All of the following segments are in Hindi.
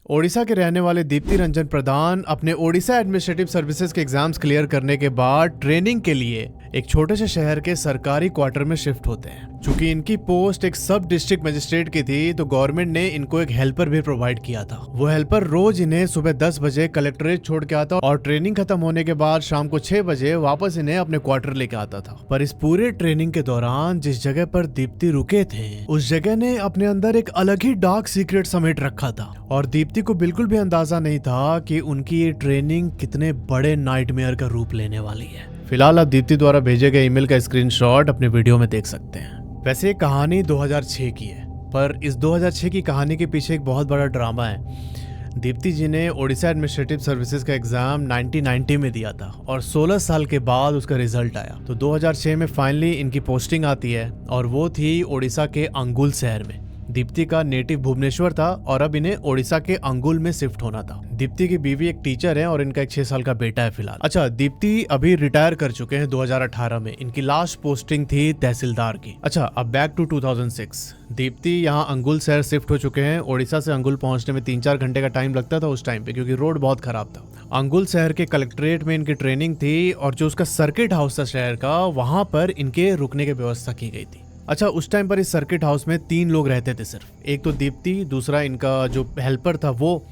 ओडिशा के रहने वाले दीप्ति रंजन प्रधान अपने ओडिशा एडमिनिस्ट्रेटिव सर्विसेज के एग्जाम्स क्लियर करने के बाद ट्रेनिंग के लिए एक छोटे से शहर के सरकारी क्वार्टर में शिफ्ट होते हैं। चूंकि इनकी पोस्ट एक सब डिस्ट्रिक्ट मजिस्ट्रेट की थी तो गवर्नमेंट ने इनको एक हेल्पर भी प्रोवाइड किया था। वो हेल्पर रोज इन्हें सुबह 10 बजे कलेक्ट्रेट छोड़ के आता और ट्रेनिंग खत्म होने के बाद शाम को 6 बजे वापस इन्हें अपने क्वार्टर लेके आता था। पर इस पूरे ट्रेनिंग के दौरान जिस जगह पर दीप्ति रुके थे उस जगह ने अपने अंदर एक अलग ही डार्क सीक्रेट समेट रखा था और दीप्ति को बिल्कुल भी अंदाजा नहीं था कि उनकी ये ट्रेनिंग कितने बड़े नाइटमेयर का रूप लेने वाली है। फिलहाल आप दीप्ति द्वारा भेजे गए ईमेल का स्क्रीनशॉट अपने वीडियो में देख सकते हैं। वैसे ये कहानी 2006 की है, पर इस 2006 की कहानी के पीछे एक बहुत बड़ा ड्रामा है। दीप्ति जी ने ओडिशा एडमिनिस्ट्रेटिव सर्विसेज का एग्जाम 1990 में दिया था और 16 साल के बाद उसका रिजल्ट आया। तो 2006 में फाइनली इनकी पोस्टिंग आती है और वो थी ओडिशा के अंगुल शहर में। दीप्ति का नेटिव भुवनेश्वर था और अब इन्हें ओडिशा के अंगुल में शिफ्ट होना था। दीप्ति की बीवी एक टीचर है और इनका एक 6 साल का बेटा है फिलहाल। अच्छा, दीप्ति अभी रिटायर कर चुके हैं 2018 में। इनकी लास्ट पोस्टिंग थी तहसीलदार की। अच्छा, अब बैक टू 2006। दीप्ति यहाँ अंगुल शहर शिफ्ट हो चुके हैं। ओडिशा से अंगुल पहुंचने में 3-4 घंटे का टाइम लगता था उस टाइम पे, क्योंकि रोड बहुत खराब था। अंगुल शहर के कलेक्ट्रेट में इनकी ट्रेनिंग थी और जो उसका सर्किट हाउस था शहर का, वहां पर इनके रुकने की व्यवस्था की गई थी। अच्छा, उस टाइम पर इस सर्किट हाउस में 3 लोग रहते थे सिर्फ। एक तो दीप्ति, दूसरा इनका जो हेल्पर था वो,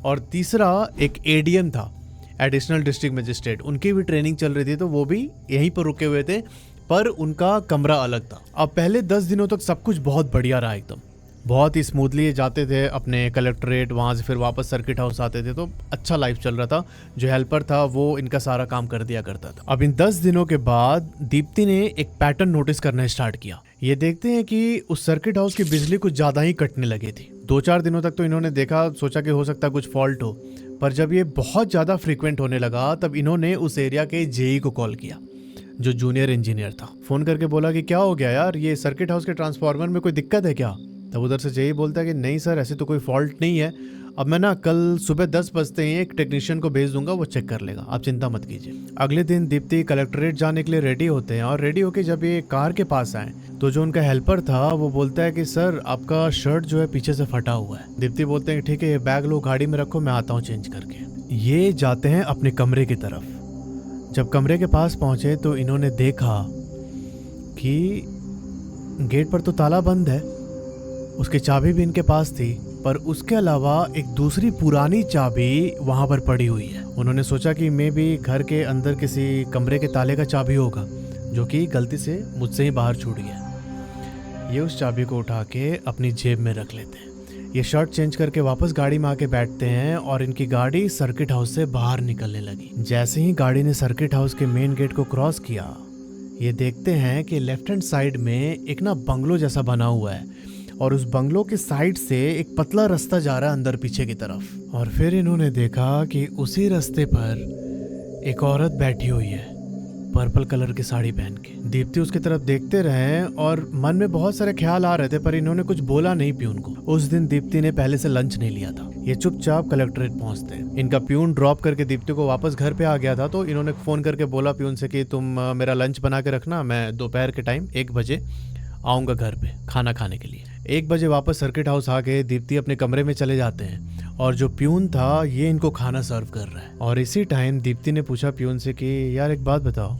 और तीसरा एक एडीएम था, एडिशनल डिस्ट्रिक्ट मजिस्ट्रेट। उनकी भी ट्रेनिंग चल रही थी तो वो भी यहीं पर रुके हुए थे, पर उनका कमरा अलग था। अब पहले 10 दिनों तक सब कुछ बहुत बढ़िया रहा, एकदम बहुत ही स्मूथली जाते थे अपने कलेक्ट्रेट, वहाँ से फिर वापस सर्किट हाउस आते थे, तो अच्छा लाइफ चल रहा था। जो हेल्पर था वो इनका सारा काम कर दिया करता था। अब इन 10 दिनों के बाद दीप्ति ने एक पैटर्न नोटिस करना स्टार्ट किया। ये देखते हैं कि उस सर्किट हाउस की बिजली कुछ ज्यादा ही कटने लगी थी। 2-4 दिनों तक तो इन्होंने देखा, सोचा कि हो सकता है कुछ फॉल्ट हो, पर जब ये बहुत ज्यादा फ्रीक्वेंट होने लगा तब इन्होंने उस एरिया के जेई को कॉल किया, जो जूनियर इंजीनियर था। फोन करके बोला कि क्या हो गया यार, ये सर्किट हाउस के ट्रांसफार्मर में कोई दिक्कत है क्या? तब उधर से जेई बोलता है कि नहीं सर, ऐसे तो कोई फॉल्ट नहीं है। अब मैं ना कल सुबह 10 बजते ही एक टेक्नीशियन को भेज दूंगा, वो चेक कर लेगा, आप चिंता मत कीजिए। अगले दिन दीप्ति कलेक्ट्रेट जाने के लिए रेडी होते हैं और रेडी होके जब ये कार के पास आए तो जो उनका हेल्पर था वो बोलता है कि सर आपका शर्ट जो है पीछे से फटा हुआ है। दीप्ति बोलते हैं ठीक है, ये बैग लो गाड़ी में रखो, मैं आता हूँ चेंज करके। ये जाते हैं अपने कमरे की तरफ। जब कमरे के पास पहुंचे तो इन्होंने देखा कि गेट पर तो ताला बंद है, उसकी चाबी भी इनके पास थी, पर उसके अलावा एक दूसरी पुरानी चाबी वहां पर पड़ी हुई है। उन्होंने सोचा कि मे भी घर के अंदर किसी कमरे के ताले का चाबी होगा, जो कि गलती से मुझसे ही बाहर छूट गया। ये उस चाबी को उठा के अपनी जेब में रख लेते हैं। ये शर्ट चेंज करके वापस गाड़ी में आके बैठते हैं और इनकी गाड़ी सर्किट हाउस से बाहर निकलने लगी। जैसे ही गाड़ी ने सर्किट हाउस के मेन गेट को क्रॉस किया, ये देखते हैं कि लेफ्ट हैंड साइड में एक ना बंगलो जैसा बना हुआ है और उस बंगलो के साइड से एक पतला रास्ता जा रहा है अंदर पीछे की तरफ। और फिर इन्होंने देखा कि उसी रास्ते पर एक औरत बैठी हुई है, पर्पल कलर की साड़ी पहन के। दीप्ति उसकी तरफ देखते रहे और मन में बहुत सारे ख्याल आ रहे थे, पर इन्होंने कुछ बोला नहीं प्यून को। उस दिन दीप्ति ने पहले से लंच नहीं लिया था। ये चुपचाप कलेक्ट्रेट पहुंचते। इनका प्यून ड्रॉप करके दीप्ति को वापस घर पे आ गया था, तो इन्होंने फोन करके बोला प्यून से कि तुम मेरा लंच बना के रखना, मैं दोपहर के टाइम 1 बजे आऊंगा घर पे खाना खाने के लिए। 1 बजे वापस सर्किट हाउस आके दीप्ति अपने कमरे में चले जाते हैं और जो प्यून था ये इनको खाना सर्व कर रहा है। और इसी टाइम दीप्ति ने पूछा प्यून से कि यार एक बात बताओ,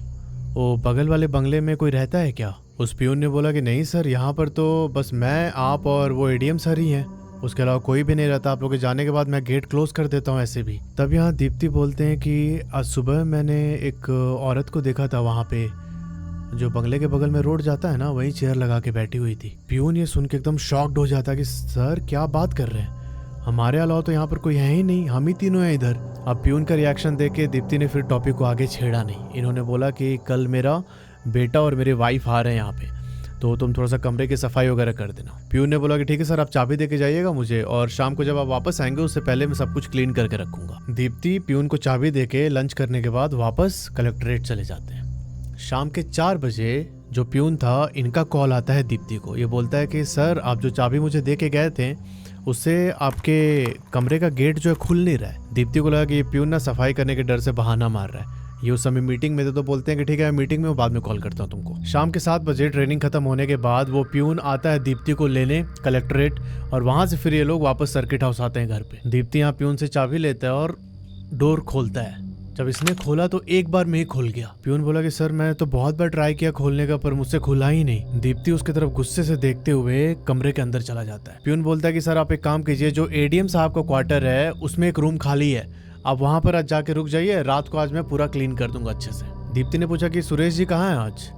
वो बगल वाले बंगले में कोई रहता है क्या? उस प्यून ने बोला कि नहीं सर, यहाँ पर तो बस मैं, आप और वो एडीएम सर ही हैं, उसके अलावा कोई भी नहीं रहता। आप लोग के जाने के बाद मैं गेट क्लोज कर देता हूँ ऐसे भी। तब यहाँ दीप्ति बोलते हैं कि आज सुबह मैंने एक औरत को देखा था वहाँ पे, जो बंगले के बगल में रोड जाता है ना, वही चेयर लगा के बैठी हुई थी। प्यून ये सुन के एकदम शॉक्ड हो जाता है कि सर क्या बात कर रहे हैं, हमारे अलावा तो यहाँ पर कोई है ही नहीं, हम ही तीनों हैं इधर। अब प्यून का रिएक्शन देख के दीप्ति ने फिर टॉपिक को आगे छेड़ा नहीं। इन्होंने बोला कि कल मेरा बेटा और मेरे वाइफ आ रहे हैं यहाँ पे, तो तुम थोड़ा सा कमरे की सफाई वगैरह कर देना। प्यून ने बोला कि ठीक है सर, आप चाबी दे के जाइएगा मुझे, और शाम को जब आप वापस आएंगे उससे पहले मैं सब कुछ क्लीन करके रखूंगा। दीप्ति प्यून को चाबी दे के लंच करने के बाद वापस कलेक्ट्रेट चले जाते हैं। शाम के 4 बजे जो प्यून था, इनका कॉल आता है दीप्ति को। ये बोलता है कि सर आप जो चाबी मुझे दे के गए थे उससे आपके कमरे का गेट जो है खुल नहीं रहा है। दीप्ति को लगा कि ये प्यून ना सफाई करने के डर से बहाना मार रहा है, ये उस समय मीटिंग में थे तो बोलते हैं कि ठीक है मैं मीटिंग में हूँ, बाद में कॉल करता हूँ तुमको। शाम के 7 बजे ट्रेनिंग खत्म होने के बाद वो प्यून आता है दीप्ति को लेने कलेक्ट्रेट, और वहां से फिर ये लोग वापस सर्किट हाउस आते हैं घर पे। दीप्ति यहाँ प्यून से चाबी लेता है और डोर खोलता है। जब इसने खोला तो एक बार में ही खुल गया। प्यून बोला कि सर मैंने तो बहुत बार ट्राई किया खोलने का पर मुझसे खुला ही नहीं। दीप्ति उसकी तरफ गुस्से से देखते हुए कमरे के अंदर चला जाता है। प्यून बोलता है कि सर आप एक काम कीजिए, जो एडीएम साहब का क्वार्टर है उसमें एक रूम खाली है, आप वहां पर आज जाके रुक जाइए, रात को आज मैं पूरा क्लीन कर दूंगा अच्छे से। दीप्ति ने पूछा कि सुरेश जी कहाँ है आज?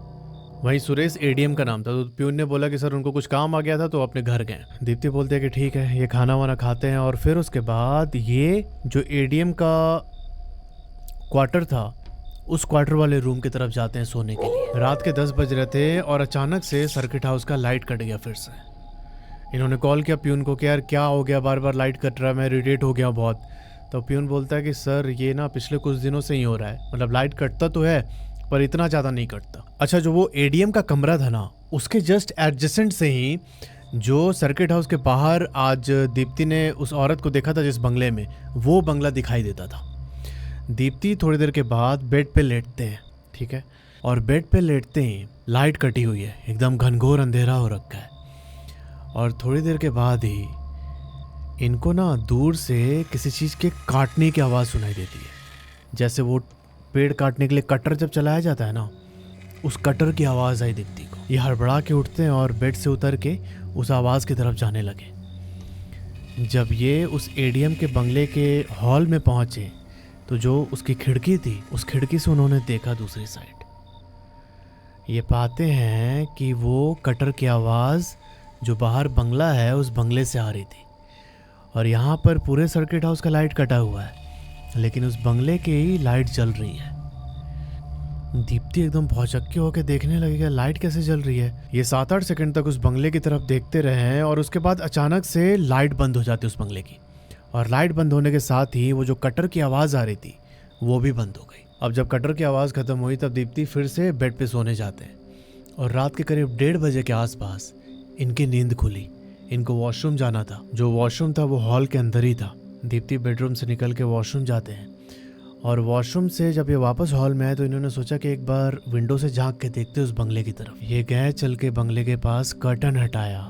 वही सुरेश एडीएम का नाम था। तो प्यून ने बोला कि सर उनको कुछ काम आ गया था तो अपने घर गए। दीप्ति बोलते हैं कि ठीक है, ये खाना वाना खाते हैं और फिर उसके बाद ये जो एडीएम का क्वार्टर था उस क्वार्टर वाले रूम की तरफ जाते हैं सोने के लिए। रात के 10 बज रहे थे और अचानक से सर्किट हाउस का लाइट कट गया फिर से। इन्होंने कॉल किया प्यून को कि यार क्या हो गया, बार बार लाइट कट रहा है, मैं इरिटेट हो गया बहुत। तो प्यून बोलता है कि सर ये ना पिछले कुछ दिनों से ही हो रहा है, मतलब लाइट कटता तो है पर इतना ज़्यादा नहीं कटता। अच्छा, जो वो एडीएम का कमरा था ना उसके जस्ट एडजेसेंट से ही जो सर्किट हाउस के बाहर आज दीप्ति ने उस औरत को देखा था जिस बंगले में, वो बंगला दिखाई देता था। दीप्ति थोड़ी देर के बाद बेड पे लेटते हैं, ठीक है, और बेड पे लेटते ही लाइट कटी हुई है, एकदम घनघोर अंधेरा हो रखा है। और थोड़ी देर के बाद ही इनको ना दूर से किसी चीज़ के काटने की आवाज़ सुनाई देती है, जैसे वो पेड़ काटने के लिए कटर जब चलाया जाता है ना, उस कटर की आवाज़ आई दीप्ति को। ये हड़बड़ा के उठते हैं और बेड से उतर के उस आवाज़ की तरफ जाने लगे। जब ये उस एडीएम के बंगले के हॉल में पहुँचे तो जो उसकी खिड़की थी उस खिड़की से उन्होंने देखा दूसरी साइड। ये पाते हैं कि वो कटर की आवाज़ जो बाहर बंगला है उस बंगले से आ रही थी, और यहाँ पर पूरे सर्किट हाउस का लाइट कटा हुआ है लेकिन उस बंगले की ही लाइट जल रही है। दीप्ति एकदम भौचक्के होकर देखने लगेगा लाइट कैसे जल रही है। ये 7-8 सेकंड तक उस बंगले की तरफ देखते रहे हैं और उसके बाद अचानक से लाइट बंद हो जाती है उस बंगले की, और लाइट बंद होने के साथ ही वो जो कटर की आवाज़ आ रही थी वो भी बंद हो गई। अब जब कटर की आवाज़ ख़त्म हुई तब दीप्ति फिर से बेड पे सोने जाते हैं, और रात के करीब 1:30 बजे के आसपास इनकी नींद खुली। इनको वॉशरूम जाना था, जो वॉशरूम था वो हॉल के अंदर ही था। दीप्ति बेडरूम से निकल के वॉशरूम जाते हैं, और वॉशरूम से जब ये वापस हॉल में आए तो इन्होंने सोचा कि एक बार विंडो से झांक के देखते उस बंगले की तरफ। ये गए चल के बंगले के पास, कर्टन हटाया,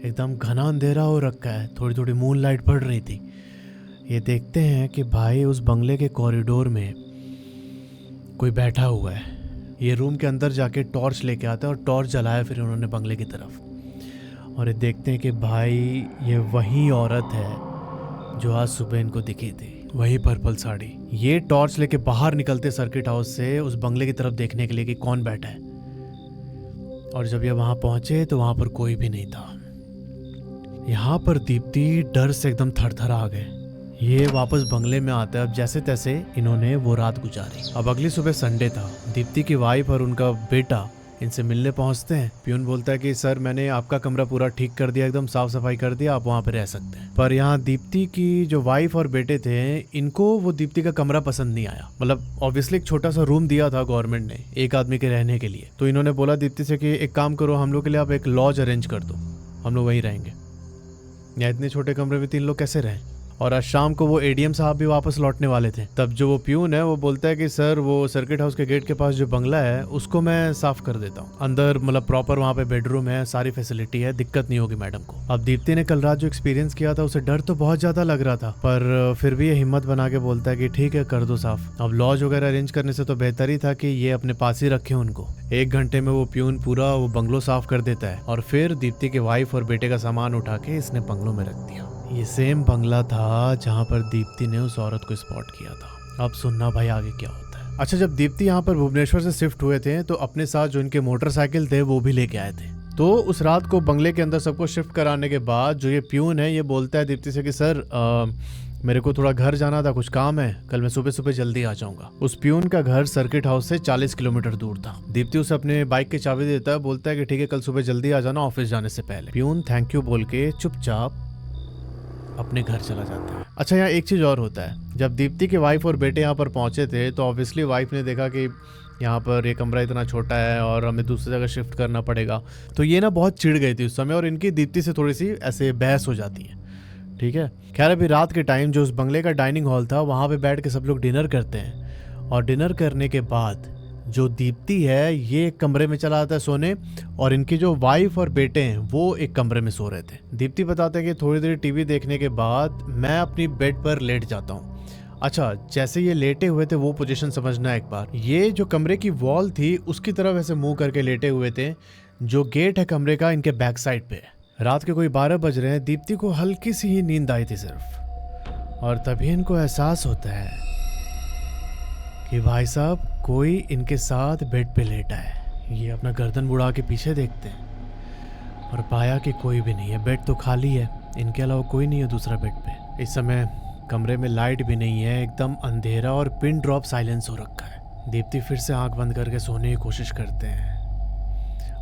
एकदम घना अंधेरा हो रखा है, थोड़ी थोड़ी मून लाइट पड़ रही थी। ये देखते हैं कि भाई उस बंगले के कॉरिडोर में कोई बैठा हुआ है। ये रूम के अंदर जाके टॉर्च लेके आता है और टॉर्च जलाया फिर उन्होंने बंगले की तरफ, और ये देखते हैं कि भाई ये वही औरत है जो आज सुबह इनको दिखी थी, वही पर्पल साड़ी। ये टॉर्च लेके बाहर निकलते सर्किट हाउस से उस बंगले की तरफ देखने के लिए कि कौन बैठा है, और जब ये वहां पहुंचे तो वहां पर कोई भी नहीं था। यहाँ पर दीप्ति डर से एकदम थरथर आ गए। ये वापस बंगले में आते हैं। अब जैसे तैसे इन्होंने वो रात गुजारी। अब अगली सुबह संडे था। दीप्ति की वाइफ और उनका बेटा इनसे मिलने पहुंचते हैं। प्यून बोलता है कि सर मैंने आपका कमरा पूरा ठीक कर दिया, एकदम साफ सफाई कर दिया, आप वहाँ पे रह सकते हैं। पर यहाँ दीप्ति की जो वाइफ और बेटे थे, इनको वो दीप्ति का कमरा पसंद नहीं आया। मतलब ऑब्वियसली एक छोटा सा रूम दिया था गवर्नमेंट ने एक आदमी के रहने के लिए, तो इन्होंने बोला दीप्ति से कि एक काम करो, हम लोग के लिए आप एक लॉज अरेंज कर दो, हम लोग वहीं रहेंगे। या इतने छोटे कमरे में 3 लोग कैसे रहें। और आज शाम को वो एडीएम साहब भी वापस लौटने वाले थे। तब जो वो प्यून है वो बोलता है कि सर वो सर्किट हाउस के गेट के पास जो बंगला है उसको मैं साफ कर देता हूँ, अंदर मतलब प्रॉपर वहाँ पे बेडरूम है, सारी फैसिलिटी है, दिक्कत नहीं होगी मैडम को। अब दीप्ति ने कल रात जो एक्सपीरियंस किया था उसे डर तो बहुत ज्यादा लग रहा था, पर फिर भी ये हिम्मत बना के बोलता है कि ठीक है कर दो साफ। अब लॉज वगैरह अरेंज करने से तो बेहतर ही था कि ये अपने पास ही रखे उनको। 1 घंटे में वो प्यून पूरा वो बंगलो साफ कर देता है, और फिर दीप्ति के वाइफ और बेटे का सामान उठा के इसने बंगलों में रख दिया। ये सेम बंगला था जहाँ पर दीप्ति ने उस औरत को स्पॉट किया था। अब सुनना भाई आगे क्या होता है। अच्छा, जब दीप्ति यहाँ पर भुवनेश्वर से शिफ्ट हुए थे तो अपने साथ जो इनके मोटरसाइकिल थे वो भी लेके आए थे। तो उस रात को बंगले के अंदर सबको शिफ्ट कराने के बाद जो ये प्यून है ये बोलता है दीप्ति से कि सर मेरे को थोड़ा घर जाना था, कुछ काम है, कल मैं सुबह सुबह जल्दी आ जाऊंगा। उस प्यून का घर सर्किट हाउस से 40 किलोमीटर दूर था। दीप्ति उसे अपने बाइक की चाबी देता है, बोलता है कि ठीक है कल सुबह जल्दी आ जाना ऑफिस जाने से पहले। प्यून थैंक यू बोल के चुपचाप अपने घर चला जाता है। अच्छा, यहाँ एक चीज और होता है। जब दीप्ति के वाइफ और बेटे यहाँ पर पहुंचे थे तो ऑब्वियसली वाइफ ने देखा कि यहाँ पर ये कमरा इतना छोटा है और हमें दूसरी जगह शिफ्ट करना पड़ेगा, तो ये ना बहुत चिढ़ गई थी उस समय, और इनकी दीप्ति से थोड़ी सी ऐसे बहस हो जाती है। ठीक है, खैर अभी रात के टाइम जो उस बंगले का डाइनिंग हॉल था वहाँ पे बैठ के सब लोग डिनर करते हैं, और डिनर करने के बाद जो दीप्ति है ये एक कमरे में चला जाता है सोने, और इनकी जो वाइफ और बेटे हैं वो एक कमरे में सो रहे थे। दीप्ति बताते हैं कि थोड़ी देर टीवी देखने के बाद मैं अपनी बेड पर लेट जाता हूँ। अच्छा, जैसे ये लेटे हुए थे वो पोजीशन समझना एक बार। ये जो कमरे की वॉल थी उसकी तरफ ऐसे मुंह करके लेटे हुए थे, जो गेट है कमरे का इनके बैक साइड पे। रात के कोई 12 बज रहे हैं। दीप्ति को हल्की सी ही नींद आई थी सिर्फ, और तभी इनको एहसास होता है कि भाई साहब कोई इनके साथ बेड पे लेटा है। ये अपना गर्दन बुढ़ा के पीछे देखते हैं और पाया कि कोई भी नहीं है, बेड तो खाली है, इनके अलावा कोई नहीं है दूसरा बेड पे। इस समय कमरे में लाइट भी नहीं है, एकदम अंधेरा और पिन ड्रॉप साइलेंस हो रखा है। दीप्ति फिर से आंख बंद करके सोने की कोशिश करते हैं,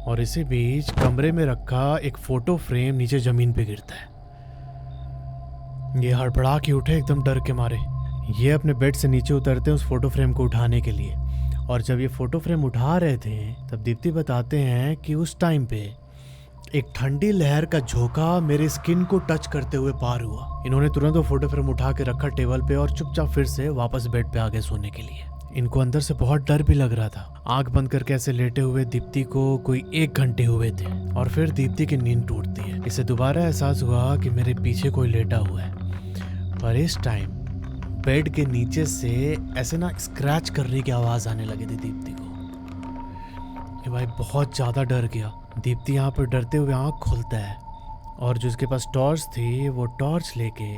और इसी बीच कमरे में रखा एक फोटो फ्रेम नीचे जमीन पे गिरता है। ये हड़बड़ा के उठे एकदम डर के मारे। ये अपने बेड से नीचे उतरते हैं उस फोटो फ्रेम को उठाने के लिए, और जब ये फोटो फ्रेम उठा रहे थे तब दीप्ति बताते हैं कि उस टाइम पे एक ठंडी लहर का झोंका मेरे स्किन को टच करते हुए पार हुआ। इन्होंने तुरंत वो फोटो फ्रेम उठा के रखा टेबल पे और चुपचाप फिर से वापस बेड पे आ गए सोने के लिए। इनको अंदर से बहुत डर भी लग रहा था। आंख बंद करके ऐसे लेटे हुए दीप्ति को कोई 1 घंटे हुए थे, और फिर दीप्ति की नींद टूटती है। इसे दोबारा एहसास हुआ कि मेरे पीछे कोई लेटा हुआ है, पर इस टाइम बेड के नीचे से ऐसे ना स्क्रैच करने की आवाज आने लगी थी दीप्ति को। ये भाई बहुत ज्यादा डर गया। दीप्ति यहाँ पर डरते हुए आंख खोलता है, और जो उसके पास टॉर्च थी वो टॉर्च लेके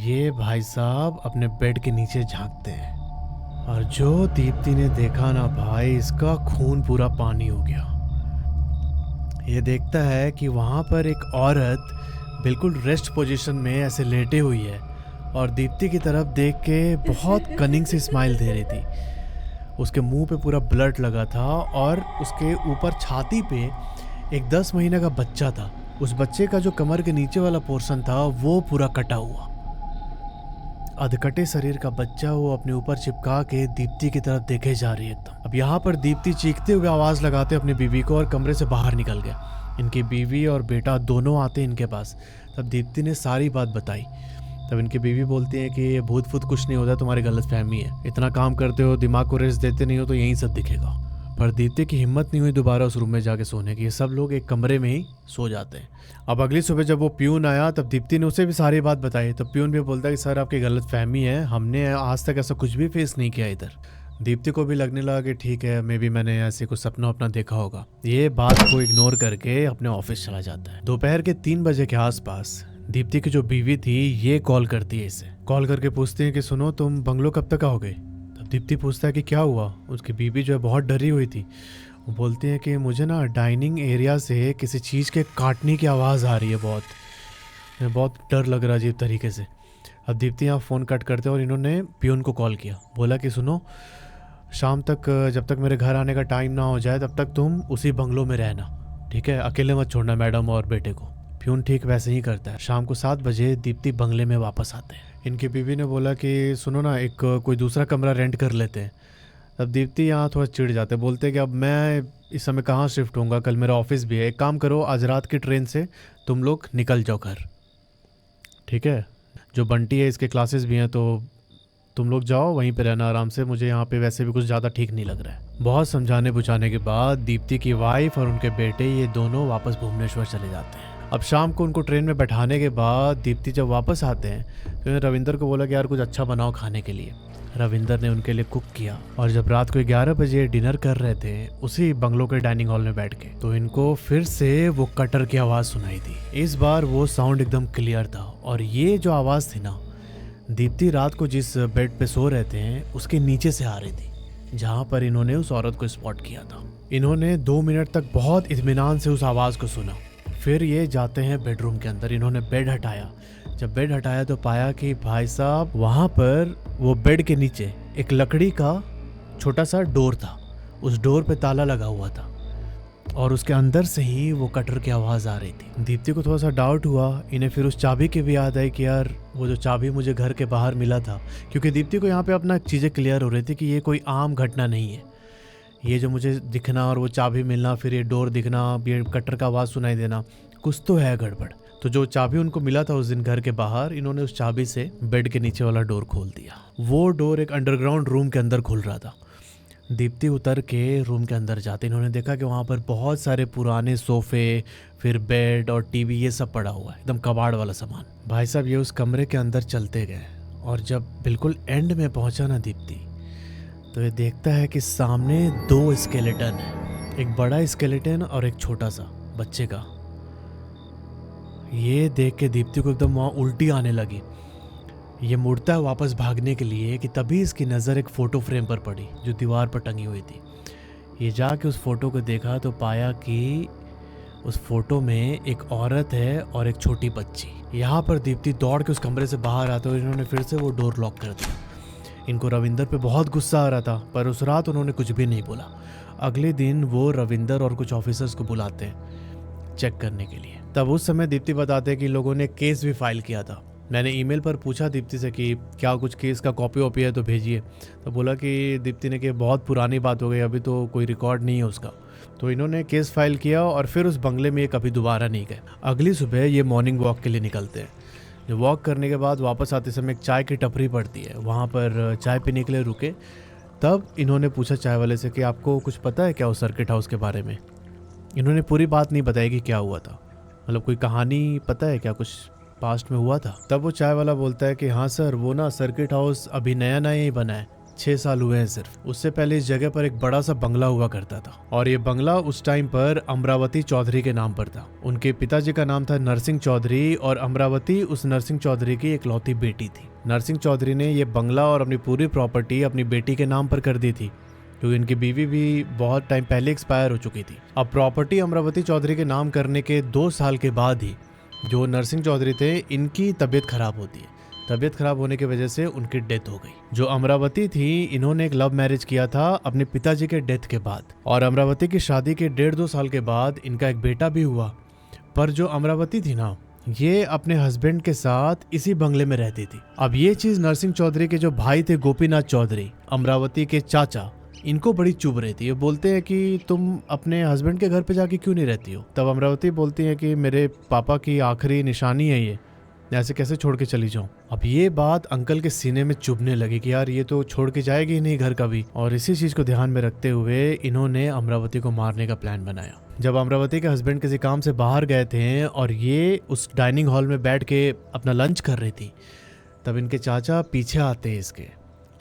ये भाई साहब अपने बेड के नीचे झांकते हैं, और जो दीप्ति ने देखा ना भाई, इसका खून पूरा पानी हो गया। ये देखता है कि वहाँ पर एक औरत बिल्कुल रेस्ट पोजीशन में ऐसे लेटे हुई है, और दीप्ति की तरफ देख के बहुत कनिंग से स्माइल दे रही थी। उसके मुंह पे पूरा ब्लड लगा था, और उसके ऊपर छाती पे एक 10 महीने का बच्चा था। उस बच्चे का जो कमर के नीचे वाला पोर्शन था वो पूरा कटा हुआ। अधकटे शरीर का बच्चा वो अपने ऊपर चिपका के दीप्ति की तरफ देखे जा रही है एकदम। अब यहाँ पर दीप्ति चीखते हुए आवाज लगाते अपनी बीवी को, और कमरे से बाहर निकल गया। इनकी बीवी और बेटा दोनों आते इनके पास। तब दीप्ति ने सारी बात बताई। तब इनकी बीवी बोलती है कि ये भूत फूत कुछ नहीं होता, तुम्हारी गलतफहमी है, इतना काम करते हो, दिमाग को रेस्ट देते नहीं हो, तो यही सब दिखेगा। पर दीप्ति की हिम्मत नहीं हुई दोबारा उस रूम में जाके सोने की। ये सब लोग एक कमरे में ही सो जाते हैं। अब अगली सुबह जब वो प्यून आया तब दीप्ति ने उसे भी सारी बात बताई। तब प्यून भी बोलता है कि सर आपकी गलतफहमी है, हमने आज तक ऐसा कुछ भी फेस नहीं किया इधर। दीप्ति को भी लगने लगा कि ठीक है, मे भी मैंने ऐसे कुछ सपना अपना देखा होगा। ये बात को इग्नोर करके अपने ऑफिस चला जाता है। दोपहर के 3 बजे के आसपास दीप्ति की जो बीवी थी ये कॉल करती है इसे। कॉल करके पूछती है कि सुनो तुम बंगलो कब तक आओगे। तब दीप्ति पूछता है कि क्या हुआ। उसकी बीवी जो है बहुत डरी हुई थी। वो बोलती है कि मुझे ना डाइनिंग एरिया से किसी चीज़ के काटने की आवाज़ आ रही है, बहुत डर लग रहा है अजीब तरीके से। अब दीप्ति यहाँ फ़ोन कट करते और इन्होंने पियून को कॉल किया। बोला कि सुनो शाम तक जब तक मेरे घर आने का टाइम ना हो जाए तब तक तुम उसी बंगलो में रहना, ठीक है, अकेले मत छोड़ना मैडम और बेटे को। प्यून ठीक वैसे ही करता है। शाम को 7 बजे दीप्ति बंगले में वापस आते हैं। इनकी बीवी ने बोला कि सुनो ना एक कोई दूसरा कमरा रेंट कर लेते हैं। तब दीप्ति यहाँ थोड़ा चिढ़ जाते, बोलते कि अब मैं इस समय कहाँ शिफ्ट होऊंगा, कल मेरा ऑफिस भी है। एक काम करो, आज रात की ट्रेन से तुम लोग निकल जाओ घर, ठीक है। जो बंटी है इसके क्लासेस भी हैं, तो तुम लोग जाओ वहीं पे रहना आराम से, मुझे यहाँ पे वैसे भी कुछ ज़्यादा ठीक नहीं लग रहा है। बहुत समझाने बुझाने के बाद दीप्ति की वाइफ और उनके बेटे ये दोनों वापस भुवनेश्वर चले जाते हैं। अब शाम को उनको ट्रेन में बैठाने के बाद दीप्ति जब वापस आते हैं तो उन्होंने रविंदर को बोला कि यार कुछ अच्छा बनाओ खाने के लिए। रविंदर ने उनके लिए कुक किया, और जब रात को 11 बजे डिनर कर रहे थे उसी बंगलो के डाइनिंग हॉल में बैठ के, तो इनको फिर से वो कटर की आवाज़ सुनाई दी। इस बार वो साउंड एकदम क्लियर था, और ये जो आवाज़ थी ना, दीप्ति रात को जिस बेड पे सो रहे थे उसके नीचे से आ रही थी, जहाँ पर इन्होंने उस औरत को स्पॉट किया था। इन्होंने 2 मिनट तक बहुत इत्मीनान से उस आवाज़ को सुना। फिर ये जाते हैं बेडरूम के अंदर। इन्होंने बेड हटाया। जब बेड हटाया तो पाया कि भाई साहब वहाँ पर वो बेड के नीचे एक लकड़ी का छोटा सा डोर था। उस डोर पे ताला लगा हुआ था, और उसके अंदर से ही वो कटर की आवाज़ आ रही थी। दीप्ति को थोड़ा सा डाउट हुआ। इन्हें फिर उस चाबी की भी याद आई कि यार वो जो चाबी मुझे घर के बाहर मिला था, क्योंकि दीप्ति को यहाँ पे अपना चीज़ें क्लियर हो रही थी कि ये कोई आम घटना नहीं है। ये जो मुझे दिखना और वो चाबी मिलना, फिर ये डोर दिखना, ये कटर का आवाज़ सुनाई देना, कुछ तो है गड़बड़। तो जो चाबी उनको मिला था उस दिन घर के बाहर, इन्होंने उस चाबी से बेड के नीचे वाला डोर खोल दिया। वो डोर एक अंडरग्राउंड रूम के अंदर खुल रहा था। दीप्ति उतर के रूम के अंदर जाते इन्होंने देखा कि वहाँ पर बहुत सारे पुराने सोफे, फिर बेड और टीवी, ये सब पड़ा हुआ है, एकदम कबाड़ वाला सामान। भाई साहब ये उस कमरे के अंदर चलते गए और जब बिल्कुल एंड में पहुंचा ना दीप्ति, तो ये देखता है कि सामने 2 स्केलेटन है, एक बड़ा स्केलेटन और एक छोटा सा बच्चे का। ये देख के दीप्ति को एकदम वहाँ उल्टी आने लगी। ये मुड़ता है वापस भागने के लिए कि तभी इसकी नज़र एक फ़ोटो फ्रेम पर पड़ी जो दीवार पर टंगी हुई थी। ये जाके उस फोटो को देखा तो पाया कि उस फोटो में एक औरत है और एक छोटी बच्ची। यहाँ पर दीप्ति दौड़ के उस कमरे से बाहर आते हुए इन्होंने फिर से वो डोर लॉक कर दिया। इनको रविंदर पे बहुत गुस्सा आ रहा था, पर उस रात उन्होंने कुछ भी नहीं बोला। अगले दिन वो रविंदर और कुछ ऑफिसर्स को बुलाते हैं चेक करने के लिए। तब उस समय दीप्ति बताते हैं कि लोगों ने केस भी फाइल किया था। मैंने ईमेल पर पूछा दीप्ति से कि क्या कुछ केस का कॉपी वॉपी है तो भेजिए। तो बोला कि दीप्ति ने कि बहुत पुरानी बात हो गई, अभी तो कोई रिकॉर्ड नहीं है उसका। तो इन्होंने केस फाइल किया और फिर उस बंगले में ये कभी दोबारा नहीं गए। अगली सुबह ये मॉर्निंग वॉक के लिए निकलते हैं। जो वॉक करने के बाद वापस आते समय एक चाय की टपरी पड़ती है, वहाँ पर चाय पीने के लिए रुके। तब इन्होंने पूछा चाय वाले से कि आपको कुछ पता है क्या उस सर्किट हाउस के बारे में। इन्होंने पूरी बात नहीं बताई कि क्या हुआ था, मतलब कोई कहानी पता है क्या, कुछ पास्ट में हुआ था। तब वो चाय वाला बोलता है कि हाँ सर, वो ना सर्किट हाउस अभी नया नया ही बना है, 6 साल हुए हैं सिर्फ। उससे पहले इस जगह पर एक बड़ा सा बंगला हुआ करता था और ये बंगला उस टाइम पर अमरावती चौधरी के नाम पर था। उनके पिताजी का नाम था नरसिंह चौधरी और अमरावती उस नरसिंह चौधरी की इकलौती बेटी थी। नरसिंह चौधरी ने ये बंगला और अपनी पूरी प्रॉपर्टी अपनी बेटी के नाम पर कर दी थी, क्योंकि इनकी बीवी भी बहुत टाइम पहले एक्सपायर हो चुकी थी। अब प्रॉपर्टी अमरावती चौधरी के नाम करने के 2 साल के बाद ही जो नरसिंह चौधरी थे, इनकी तबीयत खराब होती है। तबीयत खराब होने की वजह से उनकी डेथ हो गई। जो अमरावती थी, इन्होंने एक लव मैरिज किया था अपने पिताजी के डेथ के बाद, और अमरावती की शादी के 1.5-2 साल के बाद इनका एक बेटा भी हुआ। पर जो अमरावती थी ना, ये अपने हस्बैंड के साथ इसी बंगले में रहती थी। अब ये चीज नरसिंह चौधरी के जो भाई थे गोपीनाथ चौधरी, अमरावती के चाचा, इनको बड़ी चुभ रही थी। ये बोलते हैं कि तुम अपने हस्बैंड के घर पे जाके क्यों नहीं रहती हो। तब अमरावती बोलती है कि मेरे पापा की आखिरी निशानी है ये, ऐसे कैसे छोड़ के चली जाऊं। अब ये बात अंकल के सीने में चुभने लगी कि यार ये तो छोड़ के जाएगी ही नहीं घर कभी। और इसी चीज को ध्यान में रखते हुए इन्होंने अमरावती को मारने का प्लान बनाया। जब अमरावती के हस्बैंड किसी काम से बाहर गए थे और ये उस डाइनिंग हॉल में बैठ के अपना लंच कर रही थी, तब इनके चाचा पीछे आते हैं इसके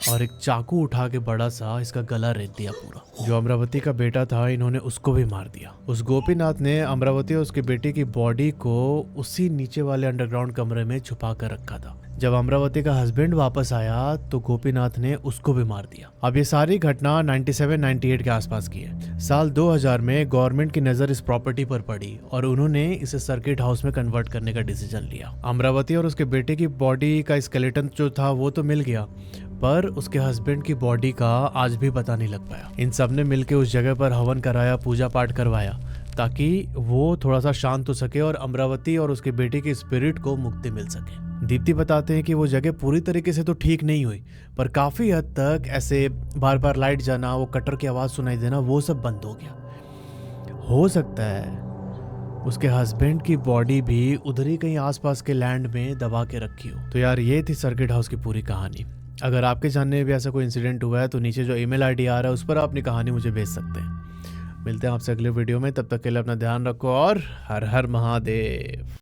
और एक चाकू उठा के बड़ा सा इसका गला रेत दिया पूरा। जो अमरावती का बेटा था, इन्होंने उसको भी मार दिया। उस गोपीनाथ ने अमरावती और उसके बेटे की बॉडी को उसी नीचे वाले अंडरग्राउंड कमरे में छुपा कर रखा था। जब अमरावती का हस्बैंड वापस आया तो गोपीनाथ ने उसको भी मार दिया। अब ये सारी घटना 97-98 के आसपास की है। साल 2000 में गवर्नमेंट की नजर इस प्रॉपर्टी पर पड़ी और उन्होंने इसे सर्किट हाउस में कन्वर्ट करने का डिसीजन लिया। अमरावती और उसके बेटे की बॉडी का स्केलेटन जो था वो तो मिल गया, पर उसके हस्बैंड की बॉडी का आज भी पता नहीं लग पाया। इन सब ने मिलकर उस जगह पर हवन कराया, पूजा पाठ करवाया, ताकि वो थोड़ा सा शांत हो सके और अमरावती और उसके बेटे की स्पिरिट को मुक्ति मिल सके। दीप्ति बताते हैं कि वो जगह पूरी तरीके से तो ठीक नहीं हुई, पर काफी हद तक ऐसे बार बार लाइट जाना, वो कटर की आवाज सुनाई देना, वो सब बंद हो गया। हो सकता है उसके हस्बैंड की बॉडी भी उधर ही कहीं आसपास के लैंड में दबा के रखी हो। तो यार ये थी सर्किट हाउस की पूरी कहानी। अगर आपके जानने में भी ऐसा कोई इंसिडेंट हुआ है तो नीचे जो ईमेल आईडी आ रहा है उस पर आप अपनी कहानी मुझे भेज सकते हैं। मिलते हैं आपसे अगले वीडियो में, तब तक के लिए अपना ध्यान रखो और हर हर महादेव।